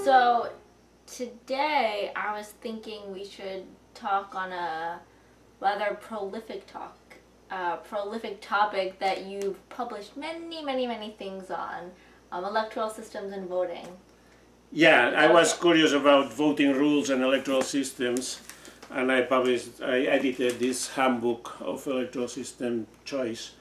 So today I was thinking we should talk on a rather prolific topic that you've published many things on, electoral systems and voting. Yeah, I was curious about voting rules and electoral systems, and I edited this handbook of electoral system choice.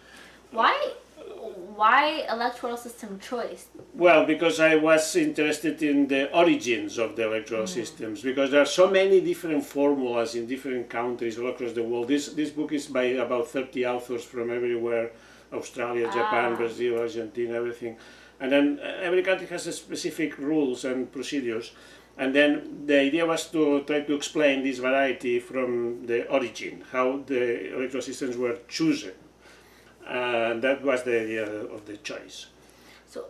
Why electoral system choice? Well, because I was interested in the origins of the electoral systems, because there are so many different formulas in different countries all across the world. This book is by about 30 authors from everywhere, Australia, Japan, Brazil, Argentina, everything. And then every country has a specific rules and procedures. And then the idea was to try to explain this variety from the origin, how the electoral systems were chosen. And that was the idea of the choice. So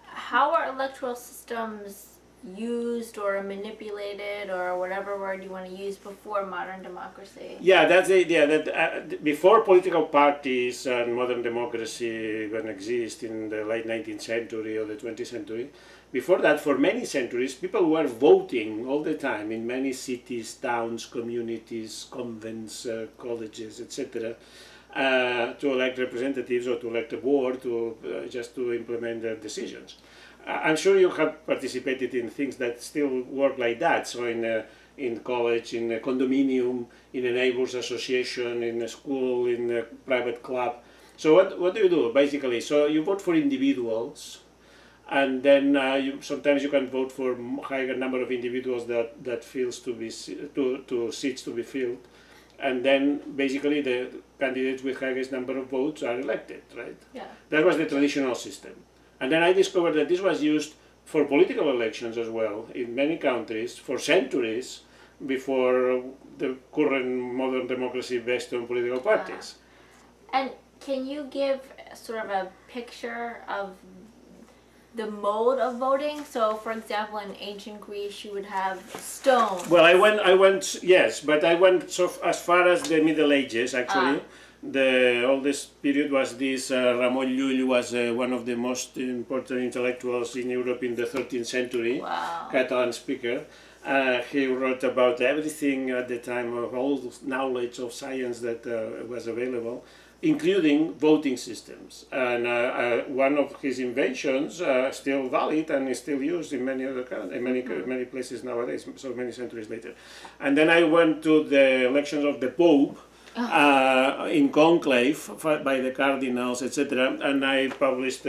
how are electoral systems used or manipulated, or whatever word you want to use, before modern democracy? Yeah, that's the idea, that before political parties and modern democracy even exist in the late 19th century or the 20th century, before that, for many centuries, people were voting all the time in many cities, towns, communities, convents, colleges, etc., to elect representatives or to elect a board, just to implement their decisions. I'm sure you have participated in things that still work like that. So in college, in a condominium, in a neighbors association, in a school, in a private club. So what do you do basically? So you vote for individuals, and then sometimes you can vote for higher number of individuals that fills to seats to be filled. And then basically the candidates with highest number of votes are elected, right? Yeah. That was the traditional system. And then I discovered that this was used for political elections as well in many countries for centuries before the current modern democracy based on political parties. And can you give sort of a picture of the mode of voting? So, for example, in ancient Greece, you would have stone. Well, I went, yes, but I went as far as the Middle Ages, actually. The oldest period was this. Ramon Llull was one of the most important intellectuals in Europe in the 13th century, Catalan speaker. He wrote about everything at the time, of all the knowledge of science that was available, including voting systems. And one of his inventions still valid and is still used in many other many places nowadays, so many centuries later. And then I went to the elections of the Pope, in conclave by the cardinals, etc. And I published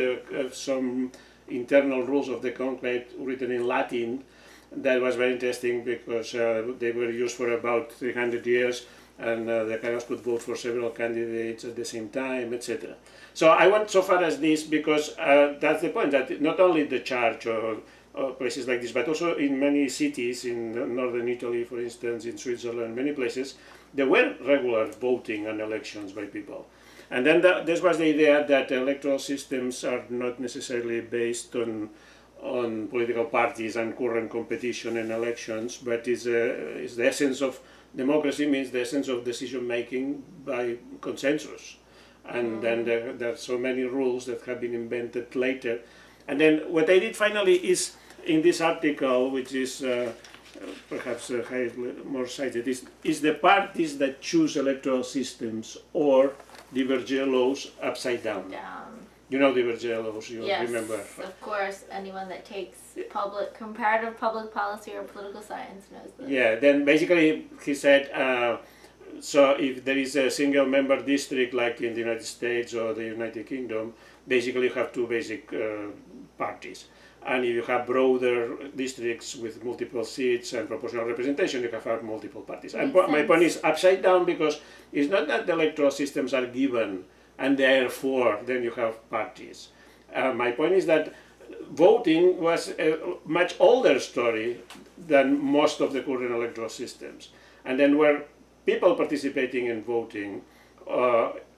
some internal rules of the conclave written in Latin. That was very interesting because they were used for about 300 years, and the cardinals could vote for several candidates at the same time, etc. So I went so far as this because that's the point, that not only the church or places like this, but also in many cities in northern Italy, for instance, in Switzerland, many places, there were regular voting and elections by people. And then this was the idea that electoral systems are not necessarily based on political parties and current competition in elections, but is the essence of democracy, means the essence of decision making by consensus. And then there are so many rules that have been invented later. And then what I did finally is, in this article, which is perhaps more cited, is the parties that choose electoral systems or the Verger laws upside down. You know the Verger laws, you remember? Yes, of course. Anyone that takes comparative public policy or political science knows this. Yeah, then basically he said, so if there is a single member district like in the United States or the United Kingdom, basically you have two basic parties. And if you have broader districts with multiple seats and proportional representation, you can have multiple parties. And my point is upside down, because it's not that the electoral systems are given and therefore then you have parties. My point is that voting was a much older story than most of the current electoral systems. And then were people participating in voting,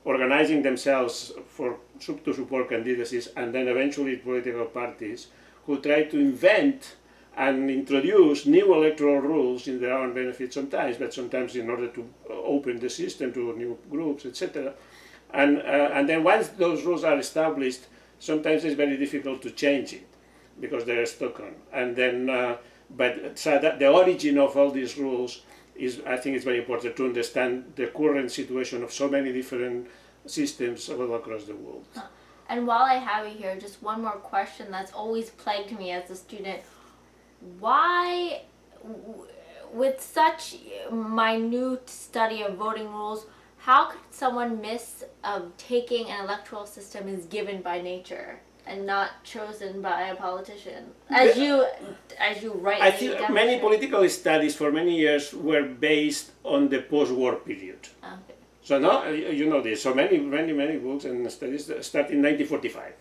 organizing themselves to support candidacies, and then eventually political parties who try to invent and introduce new electoral rules in their own benefit sometimes, but sometimes in order to open the system to new groups, etc. And then once those rules are established, sometimes it's very difficult to change it. because they're stuck on. And then, but so that the origin of all these rules is, I think it's very important to understand the current situation of so many different systems all across the world. And while I have you here, just one more question that's always plagued me as a student. Why, with such minute study of voting rules, how could someone miss taking an electoral system is given by nature and not chosen by a politician? As you rightly I think many demonstrate. political studies for many years were based on the post-war period. Okay. So now you know this. So many books and studies start in 1945.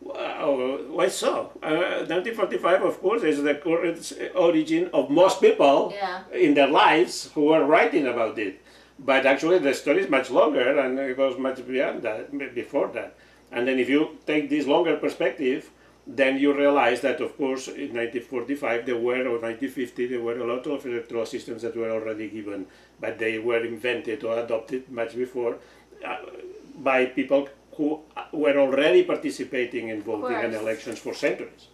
Why so? 1945, of course, is the current origin of most people Yeah. in their lives who are writing about it. But actually, the story is much longer and it goes much beyond that, before that. And then, if you take this longer perspective, then you realize that, of course, in 1945 there were, or 1950, there were a lot of electoral systems that were already given, but they were invented or adopted much before by people who were already participating in voting and elections for centuries.